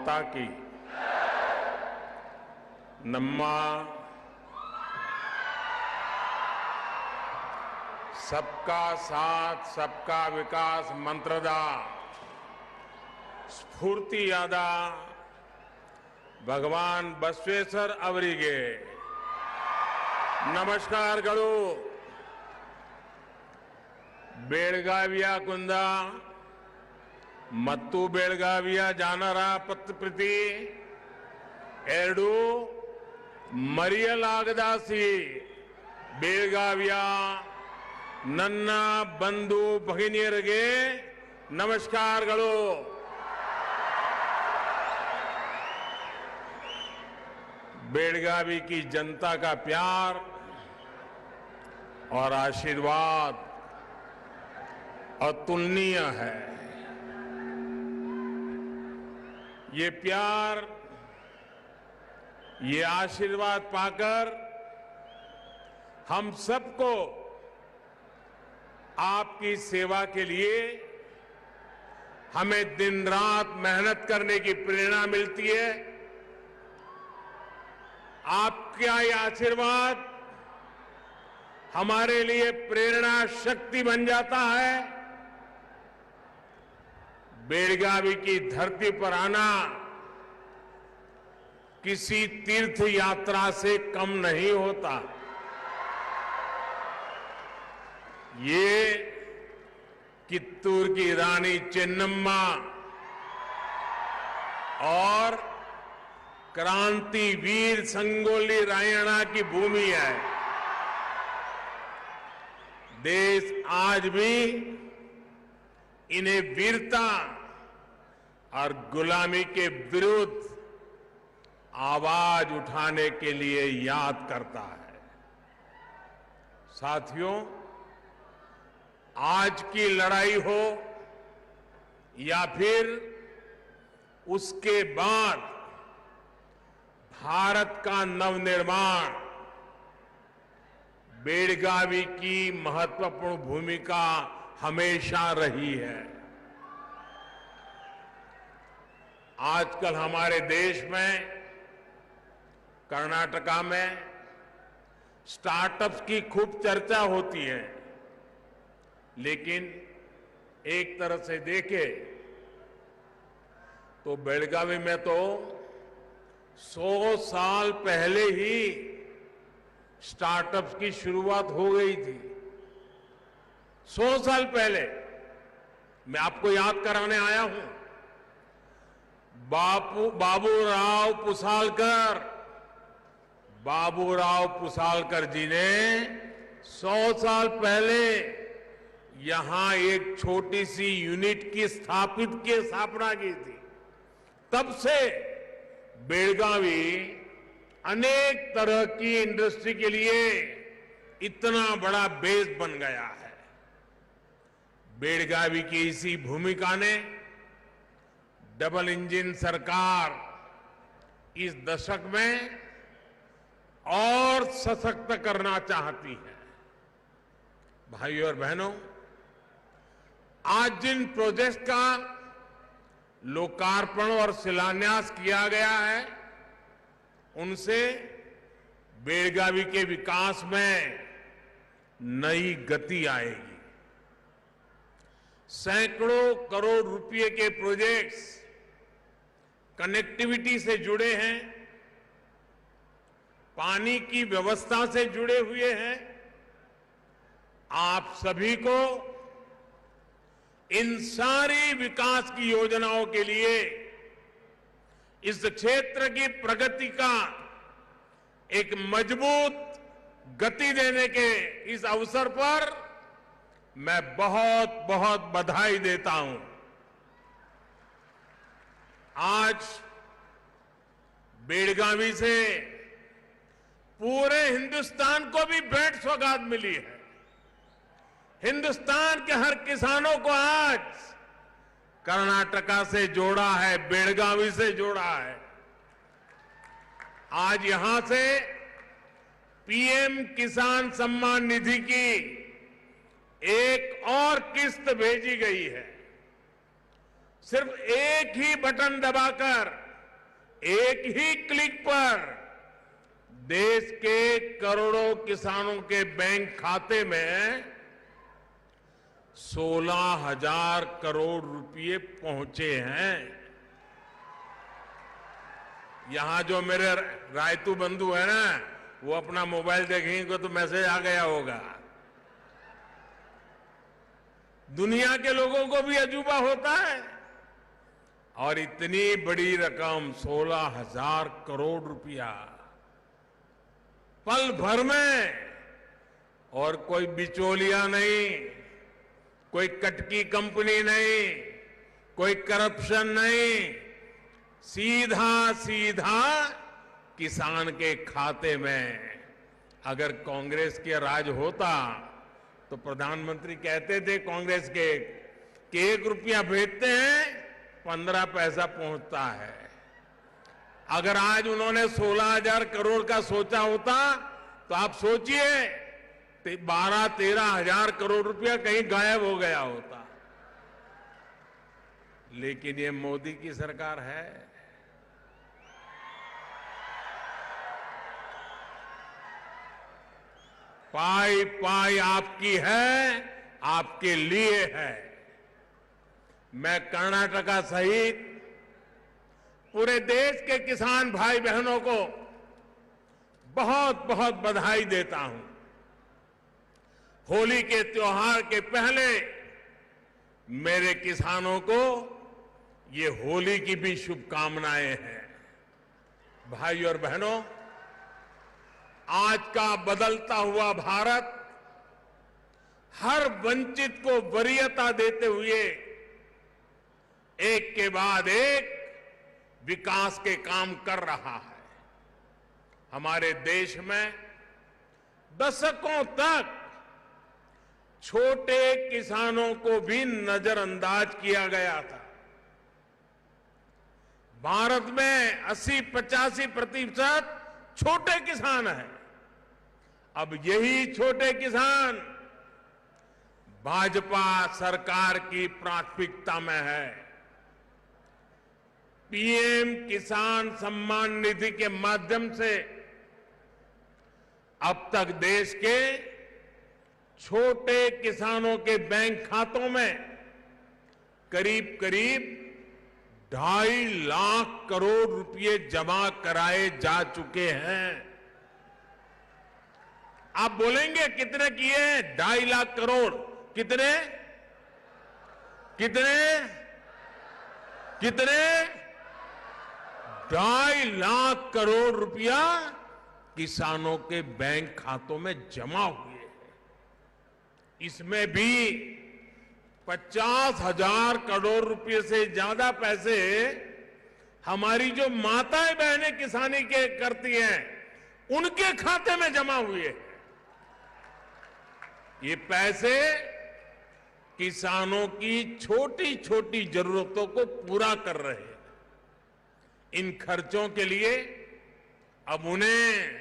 माता की। नम्मा सबका साथ सबका विकास मंत्रदा स्फूर्तियाद भगवान बसवेश्वर ಅವರಿಗೆ ನಮಸ್ಕಾರಗಳು. ಬೆಳಗಾವಿಯ ಕುಂದ ಮತ್ತು ಬೆಳಗಾವಿಯ ಜನರ ಪ್ರತಿ ಎರಡು ಮರೆಯಲಾಗದ ಸಿಹಿ. ಬೆಳಗಾವಿಯ ನನ್ನ ಬಂಧು ಭಗಿನಿಯರಿಗೆ ನಮಸ್ಕಾರಗಳು. बेलगावी की जनता का प्यार और आशीर्वाद अतुलनीय है. ये प्यार, ये आशीर्वाद पाकर हम सबको आपकी सेवा के लिए हमें दिन रात मेहनत करने की प्रेरणा मिलती है. आपका ये आशीर्वाद हमारे लिए प्रेरणा शक्ति बन जाता है. बेलगावी की धरती पर आना किसी तीर्थ यात्रा से कम नहीं होता. ये कित्तूर की रानी चेन्नम्मा और क्रांतिवीर संगोली रायण्णा की भूमि है. देश आज भी इन्हें वीरता और गुलामी के विरुद्ध आवाज उठाने के लिए याद करता है. साथियों, आज की लड़ाई हो या फिर उसके बाद भारत का नवनिर्माण, बेलगावी की महत्वपूर्ण भूमिका हमेशा रही है. आजकल हमारे देश में, कर्नाटका में स्टार्टअप्स की खूब चर्चा होती है, लेकिन एक तरह से देखें तो बेलगावी में तो 100 साल पहले ही स्टार्टअप्स की शुरुआत हो गई थी. 100 साल पहले. मैं आपको याद कराने आया हूं. बाबूराव पुसालकर जी ने 100 साल पहले यहां एक छोटी सी यूनिट की स्थापना की थी. तब से बेलगावी अनेक तरह की इंडस्ट्री के लिए इतना बड़ा बेस बन गया है. बेलगावी की इसी भूमिका ने डबल इंजन सरकार इस दशक में और सशक्त करना चाहती है. भाइयों और बहनों, आज जिन प्रोजेक्ट का लोकार्पण और शिलान्यास किया गया है, उनसे बेलगावी के विकास में नई गति आएगी. सैकड़ों करोड़ रुपए के प्रोजेक्ट्स कनेक्टिविटी से जुड़े हैं, पानी की व्यवस्था से जुड़े हुए हैं. आप सभी को इन सारी विकास की योजनाओं के लिए इस क्षेत्र की प्रगति का एक मजबूत गति देने के इस अवसर पर मैं बहुत बहुत बधाई देता हूं. आज बेलगावी से पूरे हिंदुस्तान को भी भेंट सौगात मिली है. हिंदुस्तान के हर किसानों को आज कर्नाटका से जोड़ा है, बेलगावी से जोड़ा है. आज यहां से पीएम किसान सम्मान निधि की एक और किस्त भेजी गई है. सिर्फ एक ही बटन दबाकर एक ही क्लिक पर देश के करोड़ों किसानों के बैंक खाते में 16,000 करोड़ रुपए पहुंचे हैं। यहां जो मेरे रायतू बंधु है ना, वो अपना मोबाइल देखेंगे तो मैसेज आ गया होगा। दुनिया के लोगों को भी अजूबा होता है। और इतनी बड़ी रकम 16,000 करोड़ रुपया पल भर में, और कोई बिचौलिया नहीं, कोई कटकी कंपनी नहीं, कोई करप्शन नहीं, सीधा सीधा किसान के खाते में। अगर कांग्रेस के राज होता तो प्रधानमंत्री कहते थे कांग्रेस के कि 1 रुपया भेजते हैं 15 पैसा पहुंचता है। अगर आज उन्होंने 16,000 करोड़ का सोचा होता तो आप सोचिए 12-13 हजार करोड़ रुपया कहीं गायब हो गया होता। लेकिन ये मोदी की सरकार है। पाई पाई आपकी है, आपके लिए है। मैं कर्नाटका सहित पूरे देश के किसान भाई बहनों को बहुत बहुत बधाई देता हूं। होली के त्योहार के पहले मेरे किसानों को ये होली की भी शुभकामनाएं हैं। भाई और बहनों, आज का बदलता हुआ भारत हर वंचित को वरीयता देते हुए एक के बाद एक विकास के काम कर रहा है। हमारे देश में दशकों तक छोटे किसानों को भी नजरअंदाज किया गया था। भारत में 80-85% छोटे किसान हैं। अब यही छोटे किसान भाजपा सरकार की प्राथमिकता में है। पीएम किसान सम्मान निधि के माध्यम से अब तक देश के छोटे किसानों के बैंक खातों में करीब करीब 2.5 लाख करोड़ रुपए जमा कराए जा चुके हैं। आप बोलेंगे कितने किए? 2.5 लाख करोड़। कितने कितने कितने 2.5 लाख करोड़ रुपया किसानों के बैंक खातों में जमा हुए हैं। इसमें भी 50,000 करोड़ रुपए से ज्यादा पैसे हमारी जो माताएं बहनें किसानी के करती हैं उनके खाते में जमा हुए हैं। ये पैसे किसानों की छोटी छोटी जरूरतों को पूरा कर रहे हैं। इन खर्चों के लिए अब उन्हें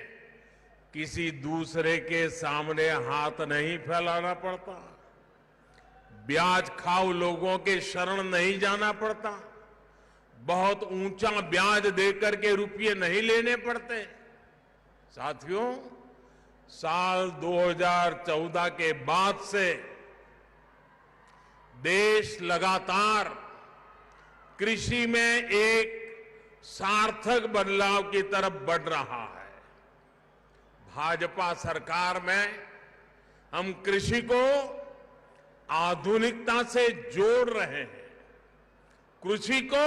किसी दूसरे के सामने हाथ नहीं फैलाना पड़ता, ब्याज खाऊ लोगों के शरण नहीं जाना पड़ता, बहुत ऊंचा ब्याज देकर के रुपये नहीं लेने पड़ते। साथियों, साल 2014 के बाद से देश लगातार कृषि में एक सार्थक बदलाव की तरफ बढ़ रहा है। भाजपा सरकार में हम कृषि को आधुनिकता से जोड़ रहे हैं, कृषि को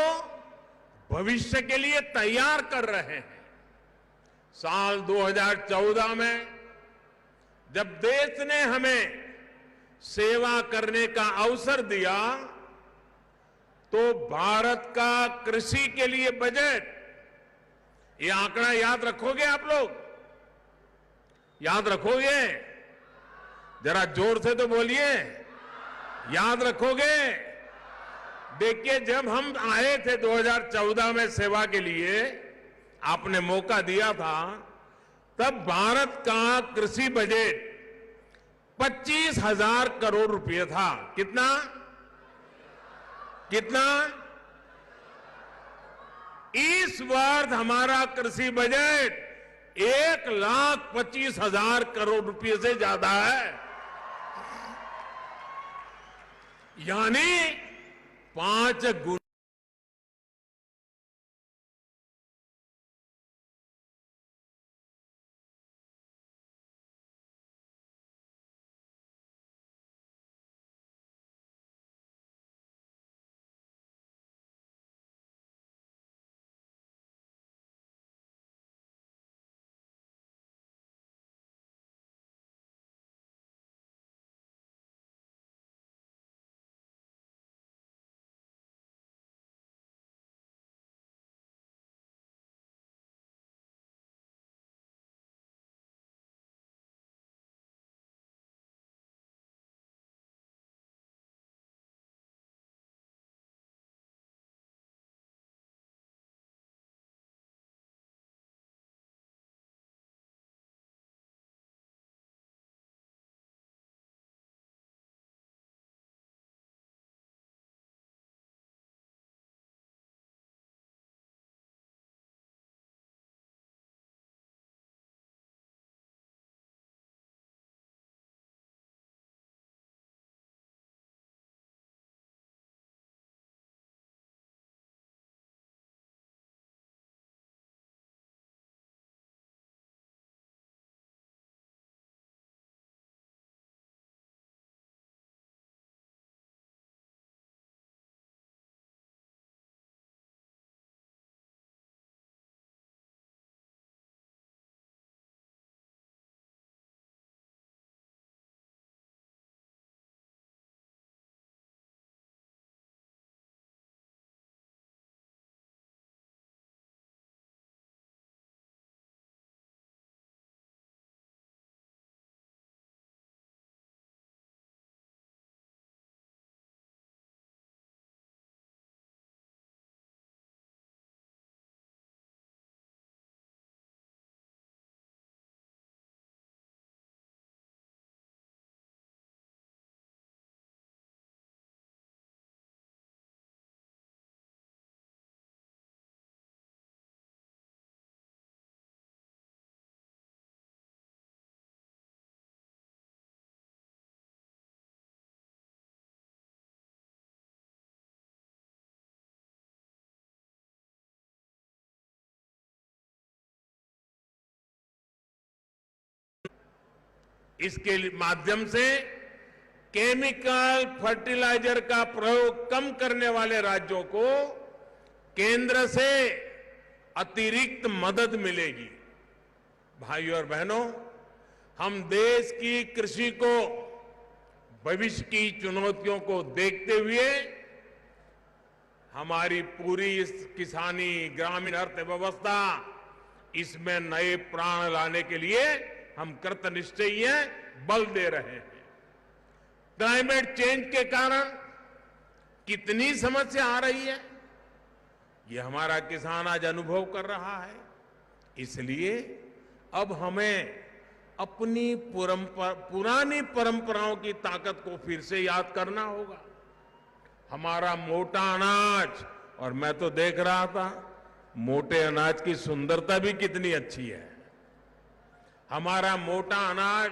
भविष्य के लिए तैयार कर रहे हैं। साल 2014 में जब देश ने हमें सेवा करने का अवसर दिया तो भारत का कृषि के लिए बजट, ये आंकड़ा याद रखोगे आप लोग? याद रखोगे? जरा जोर से तो बोलिए, याद रखोगे? देखिए, जब हम आए थे 2014 में सेवा के लिए, आपने मौका दिया था, तब भारत का कृषि बजट 25,000 करोड़ रुपए था। कितना कितना इस वर्ष हमारा कृषि बजट 1,25,000 करोड़ रुपए से ज्यादा है, यानी 5 गुना। इसके माध्यम से केमिकल फर्टिलाइजर का प्रयोग कम करने वाले राज्यों को केंद्र से अतिरिक्त मदद मिलेगी। भाइयों और बहनों, हम देश की कृषि को भविष्य की चुनौतियों को देखते हुए हमारी पूरी इस किसानी ग्रामीण अर्थव्यवस्था इसमें नए प्राण लाने के लिए हम कृतनिश्चयी हैं, बल दे रहे हैं। क्लाइमेट चेंज के कारण कितनी समस्या आ रही है, ये हमारा किसान आज अनुभव कर रहा है। इसलिए अब हमें अपनी पुरानी परंपराओं की ताकत को फिर से याद करना होगा। हमारा मोटा अनाज, और मैं तो देख रहा था मोटे अनाज की सुंदरता भी कितनी अच्छी है। हमारा मोटा अनाज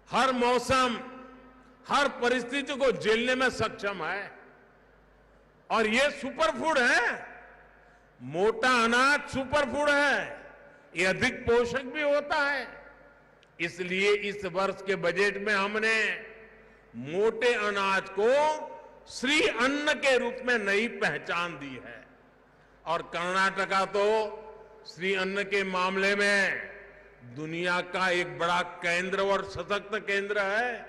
हर मौसम, हर परिस्थिति को झेलने में सक्षम है और ये सुपरफूड है। मोटा अनाज सुपरफूड है, ये अधिक पोषक भी होता है। इसलिए इस वर्ष के बजट में हमने मोटे अनाज को श्री अन्न के रूप में नई पहचान दी है। और कर्नाटका तो श्री अन्न के मामले में दुनिया का एक बड़ा केंद्र और सशक्त केंद्र है।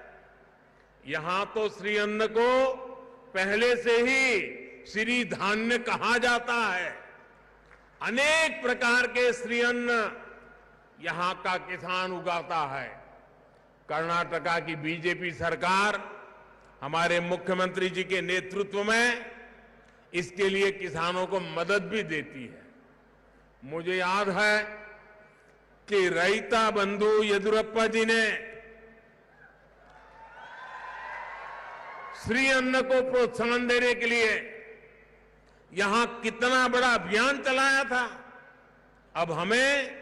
यहां तो श्री अन्न को पहले से ही श्री धान्य कहा जाता है। अनेक प्रकार के श्री अन्न यहां का किसान उगाता है। कर्नाटका की बीजेपी सरकार हमारे मुख्यमंत्री जी के नेतृत्व में इसके लिए किसानों को मदद भी देती है। मुझे याद है कि रैता बंधु येदियुरप्पा जी ने श्री अन्न को प्रोत्साहन देने के लिए यहां कितना बड़ा अभियान चलाया था। अब हमें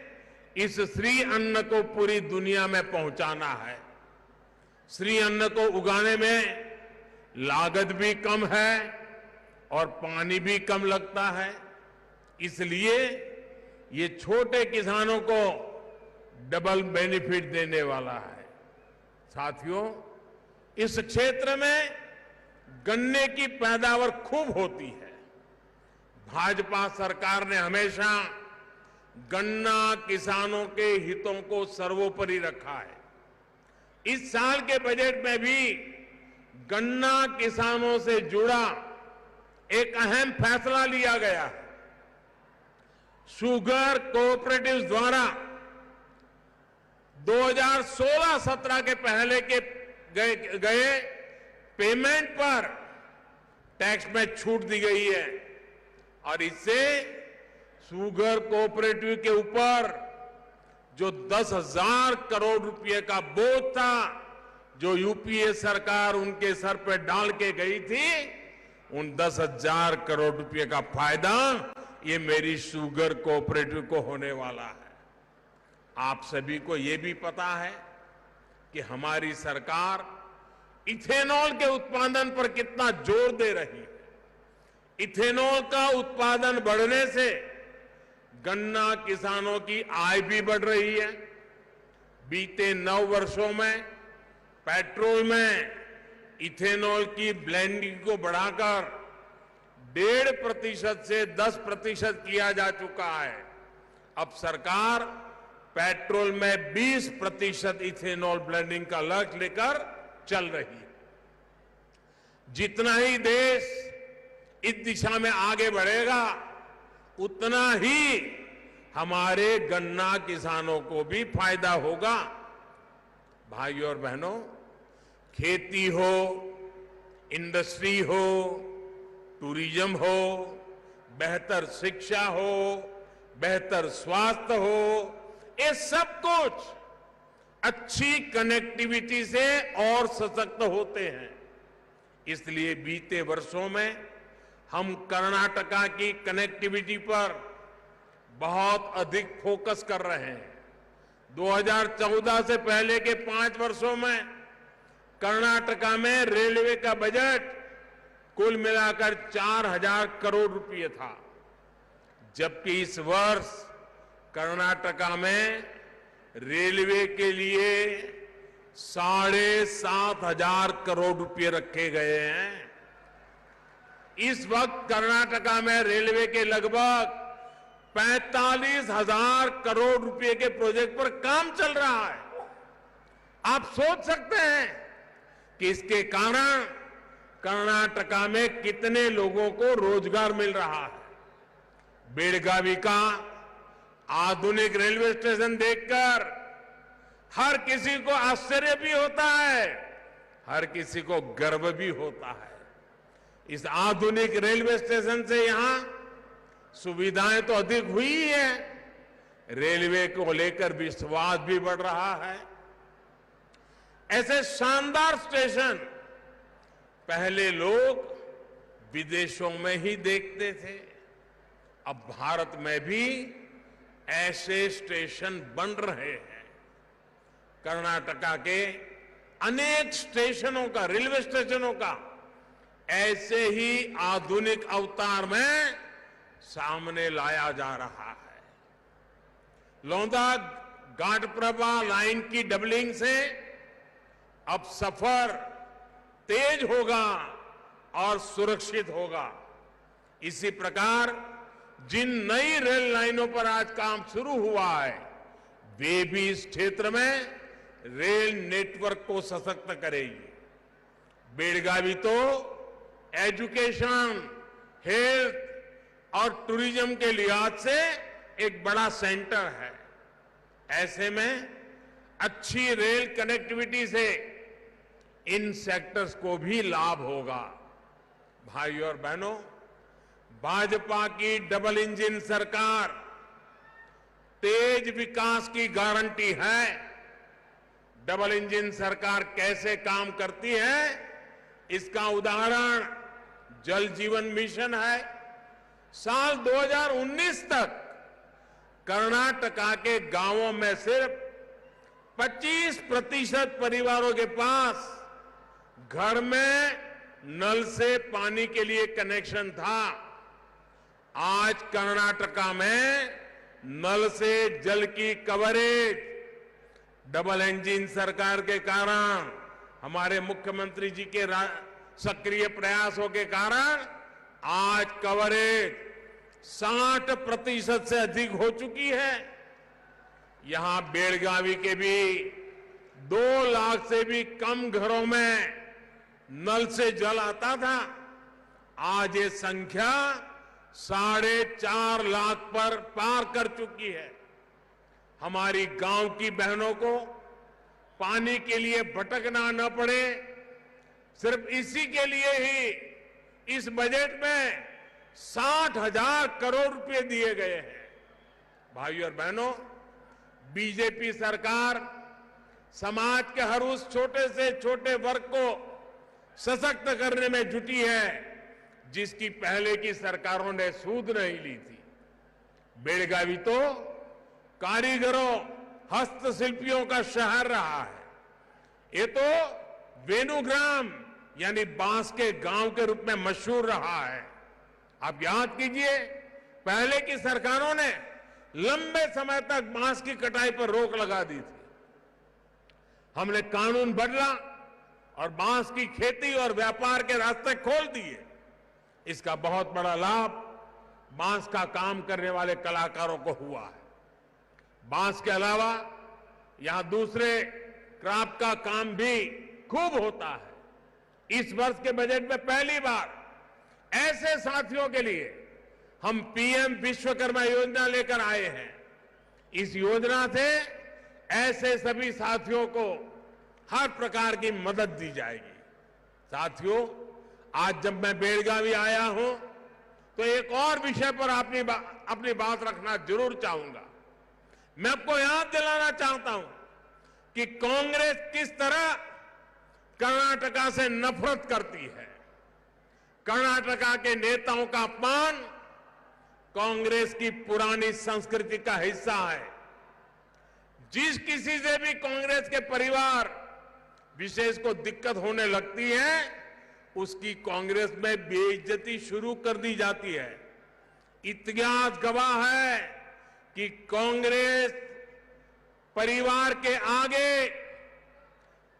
इस श्री अन्न को पूरी दुनिया में पहुंचाना है। श्री अन्न को उगाने में लागत भी कम है और पानी भी कम लगता है, इसलिए ये छोटे किसानों को डबल बेनिफिट देने वाला है। साथियों, इस क्षेत्र में गन्ने की पैदावार खूब होती है। भाजपा सरकार ने हमेशा गन्ना किसानों के हितों को सर्वोपरि रखा है। इस साल के बजट में भी गन्ना किसानों से जुड़ा एक अहम फैसला लिया गया है। शुगर कोऑपरेटिव्स द्वारा 2016-17 के पहले के गए पेमेंट पर टैक्स में छूट दी गई है और इससे शुगर कोऑपरेटिव के ऊपर जो 10,000 करोड़ रुपए का बोझ था, जो यूपीए सरकार उनके सर पर डाल के गई थी, उन 10,000 करोड़ रुपए का फायदा ये मेरी शुगर कोऑपरेटिव को होने वाला है। आप सभी को ये भी पता है कि हमारी सरकार इथेनॉल के उत्पादन पर कितना जोर दे रही है। इथेनॉल का उत्पादन बढ़ने से गन्ना किसानों की आय भी बढ़ रही है। बीते 9 वर्षों में पेट्रोल में इथेनॉल की ब्लेंडिंग को बढ़ाकर 1.5% से 10% किया जा चुका है। अब सरकार पेट्रोल में 20% इथेनॉल ब्लेंडिंग का लक्ष्य लेकर चल रही है। जितना ही देश इस दिशा में आगे बढ़ेगा, उतना ही हमारे गन्ना किसानों को भी फायदा होगा। भाइयों और बहनों, खेती हो, इंडस्ट्री हो, टूरिज्म हो, बेहतर शिक्षा हो, बेहतर स्वास्थ्य हो, ये सब कुछ अच्छी कनेक्टिविटी से और सशक्त होते हैं। इसलिए बीते वर्षों में हम कर्नाटका की कनेक्टिविटी पर बहुत अधिक फोकस कर रहे हैं। 2014 से पहले के 5 वर्षों में कर्नाटका में रेलवे का बजट कुल मिलाकर 4,000 करोड़ रुपए था, जबकि इस वर्ष कर्नाटका में रेलवे के लिए 7,500 करोड़ रुपए रखे गए हैं। इस वक्त कर्नाटका में रेलवे के लगभग 45,000 करोड़ रुपए के प्रोजेक्ट पर काम चल रहा है। आप सोच सकते हैं कि इसके कारण कर्नाटका में कितने लोगों को रोजगार मिल रहा है। बेळगावी का आधुनिक रेलवे स्टेशन देखकर हर किसी को आश्चर्य भी होता है, हर किसी को गर्व भी होता है। इस आधुनिक रेलवे स्टेशन से यहां सुविधाएं तो अधिक हुई है, रेलवे को लेकर विश्वास भी बढ़ रहा है। ऐसे शानदार स्टेशन पहले लोग विदेशों में ही देखते थे, अब भारत में भी ऐसे स्टेशन बन रहे हैं। कर्नाटका के अनेक स्टेशनों का, रेलवे स्टेशनों का ऐसे ही आधुनिक अवतार में सामने लाया जा रहा है। लोंदा घाटप्रभा लाइन की डबलिंग से अब सफर तेज होगा और सुरक्षित होगा। इसी प्रकार जिन नई रेल लाइनों पर आज काम शुरू हुआ है, वे भी इस क्षेत्र में रेल नेटवर्क को सशक्त करेगी। बेळगावी तो एजुकेशन, हेल्थ और टूरिज्म के लिहाज से एक बड़ा सेंटर है। ऐसे में अच्छी रेल कनेक्टिविटी से इन सेक्टर्स को भी लाभ होगा। भाइयों और बहनों, भाजपा की डबल इंजन सरकार तेज विकास की गारंटी है। डबल इंजन सरकार कैसे काम करती है, इसका उदाहरण जल जीवन मिशन है, साल 2019 तक कर्नाटका के गांवों में सिर्फ 25% परिवारों के पास घर में नल से पानी के लिए कनेक्शन था। आज कर्नाटका में नल से जल की कवरेज डबल इंजन सरकार के कारण, हमारे मुख्यमंत्री जी के सक्रिय प्रयासों के कारण आज कवरेज 60% से अधिक हो चुकी है। यहां बेलगावी के भी 2 लाख से भी कम घरों में नल से जल आता था। आज ये संख्या 4.5 लाख पर पार कर चुकी है। हमारी गांव की बहनों को पानी के लिए भटकना न पड़े, सिर्फ इसी के लिए ही इस बजट में 60,000 करोड़ रुपए दिए गए हैं। भाइयों और बहनों, बीजेपी सरकार समाज के हर उस छोटे से छोटे वर्ग को सशक्त करने में जुटी है जिसकी पहले की सरकारों ने सूद नहीं ली थी। बेलगावी तो कारीगरों, हस्तशिल्पियों का शहर रहा है। ये तो वेणुग्राम यानी बांस के गांव के रूप में मशहूर रहा है। आप याद कीजिए, पहले की सरकारों ने लंबे समय तक बांस की कटाई पर रोक लगा दी थी। हमने कानून बदला और बांस की खेती और व्यापार के रास्ते खोल दिए। इसका बहुत बड़ा लाभ बांस का काम करने वाले कलाकारों को हुआ है। बांस के अलावा यहां दूसरे क्राफ्ट का काम भी खूब होता है। इस वर्ष के बजट में पहली बार ऐसे साथियों के लिए हम पीएम विश्वकर्मा योजना लेकर आए हैं। इस योजना से ऐसे सभी साथियों को हर प्रकार की मदद दी जाएगी। साथियों, आज जब मैं बेलगावी आया हूं तो एक और विषय पर अपनी बात रखना जरूर चाहूंगा। मैं आपको याद दिलाना चाहता हूं कि कांग्रेस किस तरह कर्नाटका से नफरत करती है। कर्नाटका के नेताओं का अपमान कांग्रेस की पुरानी संस्कृति का हिस्सा है। जिस किसी से भी कांग्रेस के परिवार विशेष को दिक्कत होने लगती है, उसकी कांग्रेस में बेइज्जती शुरू कर दी जाती है। इतिहास गवाह है कि कांग्रेस परिवार के आगे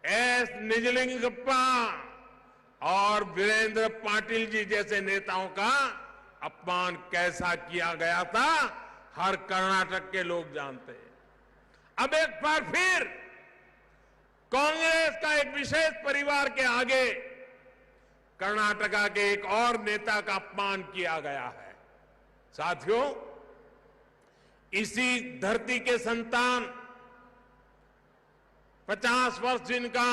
एस निजलिंगप्पा और वीरेंद्र पाटिल जी जैसे नेताओं का अपमान कैसा किया गया था, हर कर्नाटक के लोग जानते हैं। अब एक बार फिर कांग्रेस का एक विशेष परिवार के आगे कर्नाटका के एक और नेता का अपमान किया गया है। साथियों, इसी धरती के संतान 50 वर्ष जिनका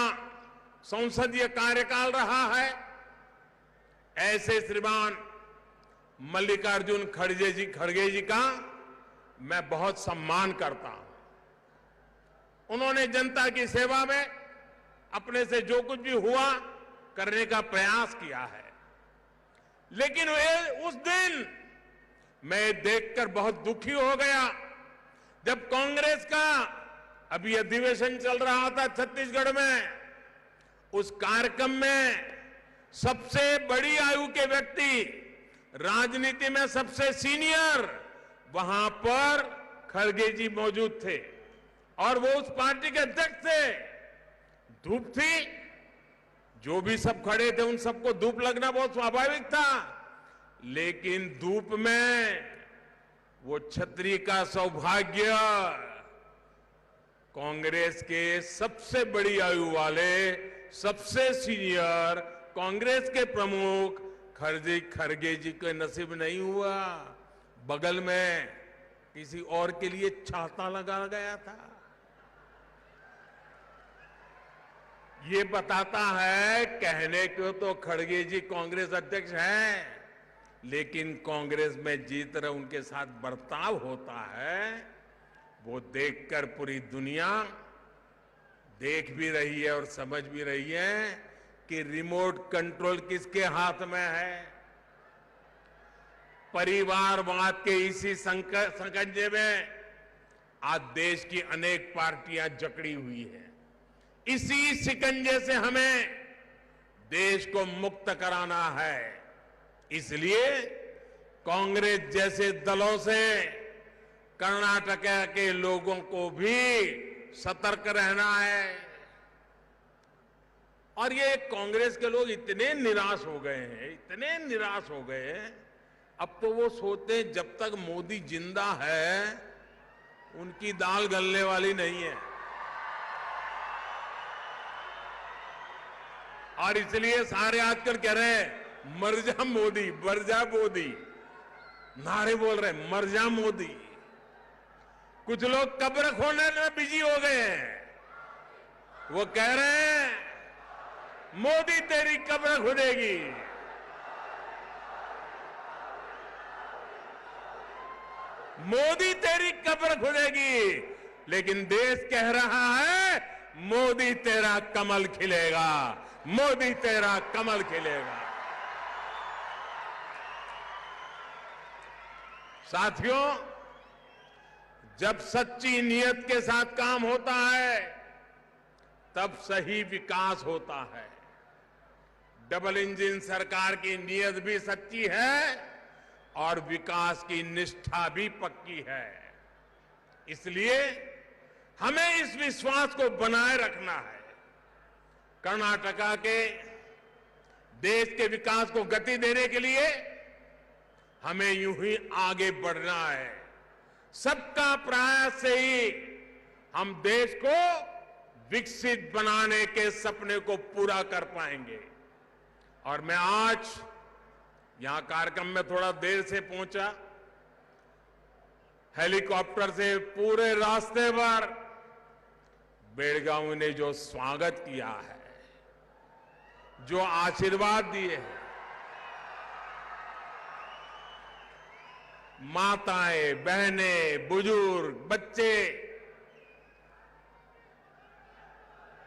संसदीय कार्यकाल रहा है, ऐसे श्रीमान मल्लिकार्जुन खड़गे जी का मैं बहुत सम्मान करता हूं। उन्होंने जनता की सेवा में अपने से जो कुछ भी हुआ करने का प्रयास किया है। लेकिन उस दिन मैं देखकर बहुत दुखी हो गया जब कांग्रेस का अभी अधिवेशन चल रहा था छत्तीसगढ़ में, उस कार्यक्रम में सबसे बड़ी आयु के व्यक्ति, राजनीति में सबसे सीनियर, वहां पर खड़गे जी मौजूद थे और वो उस पार्टी के अध्यक्ष थे। धूप थी, जो भी सब खड़े थे उन सबको धूप लगना बहुत स्वाभाविक था, लेकिन धूप में वो छतरी का सौभाग्य कांग्रेस के सबसे बड़ी आयु वाले, सबसे सीनियर कांग्रेस के प्रमुख खड़गे जी के नसीब नहीं हुआ। बगल में किसी और के लिए छाता लगा गया था। ये बताता है, कहने को तो खड़गे जी कांग्रेस अध्यक्ष हैं, लेकिन कांग्रेस में जिस तरह उनके साथ बर्ताव होता है वो देखकर पूरी दुनिया देख भी रही है और समझ भी रही है कि रिमोट कंट्रोल किसके हाथ में है। परिवारवाद के इसी संकंजे में आज देश की अनेक पार्टियां जकड़ी हुई हैं। इसी शिकंजे से हमें देश को मुक्त कराना है। इसलिए कांग्रेस जैसे दलों से कर्नाटक के लोगों को भी सतर्क रहना है। और ये कांग्रेस के लोग इतने निराश हो गए हैं, इतने निराश हो गए हैं, अब तो वो सोचते हैं जब तक मोदी जिंदा है उनकी दाल गलने वाली नहीं है। और इसलिए सारे आजकल कह रहे हैं मर जा मोदी, मर जा मोदी, नारे बोल रहे हैं मर जा मोदी। कुछ लोग कब्र खोदने में बिजी हो गए हैं। वो कह रहे हैं मोदी तेरी कब्र खुदेगी। मोदी तेरी कब्र खुदेगी, लेकिन देश कह रहा है मोदी तेरा कमल खिलेगा, मोदी तेरा कमल खिलेगा। साथियों, जब सच्ची नीयत के साथ काम होता है तब सही विकास होता है। डबल इंजन सरकार की नीयत भी सच्ची है और विकास की निष्ठा भी पक्की है। इसलिए हमें इस विश्वास को बनाए रखना है। कर्नाटका के देश के विकास को गति देने के लिए हमें यूं ही आगे बढ़ना है। सबका प्रयास से ही हम देश को विकसित बनाने के सपने को पूरा कर पाएंगे। और मैं आज यहां कार्यक्रम में थोड़ा देर से पहुंचा। हेलीकॉप्टर से पूरे रास्ते पर बेलगावी ने जो स्वागत किया है, जो आशीर्वाद दिए हैं, माताएं, बहनें, बुजुर्ग, बच्चे,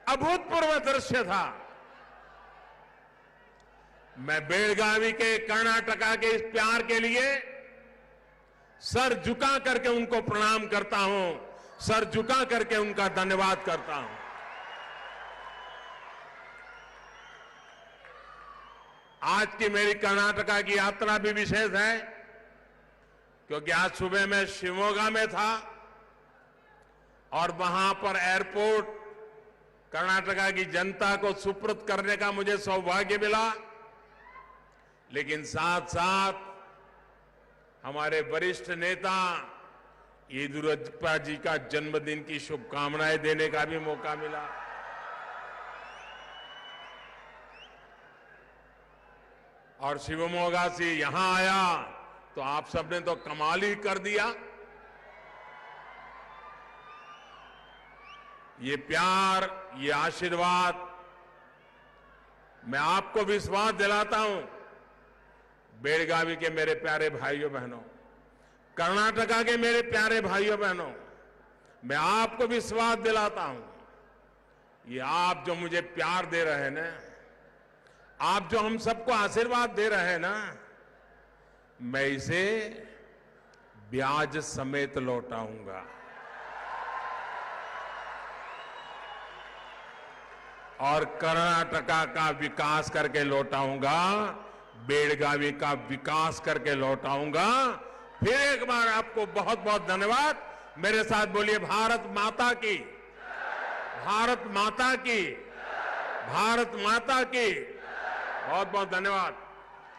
अभूतपूर्व दृश्य था। मैं बेलगावी के कर्नाटका के इस प्यार के लिए सर झुका करके उनको प्रणाम करता हूं, सर झुका करके उनका धन्यवाद करता हूं। आज की मेरी कर्नाटका की यात्रा भी विशेष है, क्योंकि आज सुबह मैं शिवमोगा में था और वहां पर एयरपोर्ट कर्नाटका की जनता को सुपुर्द करने का मुझे सौभाग्य मिला। लेकिन साथ साथ हमारे वरिष्ठ नेता येदियुरप्पा जी का जन्मदिन की शुभकामनाएं देने का भी मौका मिला। और शिवमोगा से यहां आया तो आप सबने तो कमाल ही कर दिया। ये प्यार, ये आशीर्वाद, मैं आपको विश्वास दिलाता हूं, बेलगावी के मेरे प्यारे भाइयों बहनों, कर्नाटका के मेरे प्यारे भाइयों बहनों, मैं आपको विश्वास दिलाता हूं, ये आप जो मुझे प्यार दे रहे हैं ना, आप जो हम सबको आशीर्वाद दे रहे हैं ना, मैं इसे ब्याज समेत लौटाऊंगा। और कर्नाटका का विकास करके लौटाऊंगा, बेलगावी का विकास करके लौटाऊंगा। फिर एक बार आपको बहुत बहुत धन्यवाद। मेरे साथ बोलिए भारत माता की, भारत माता की, भारत माता की। बहुत बहुत धन्यवाद।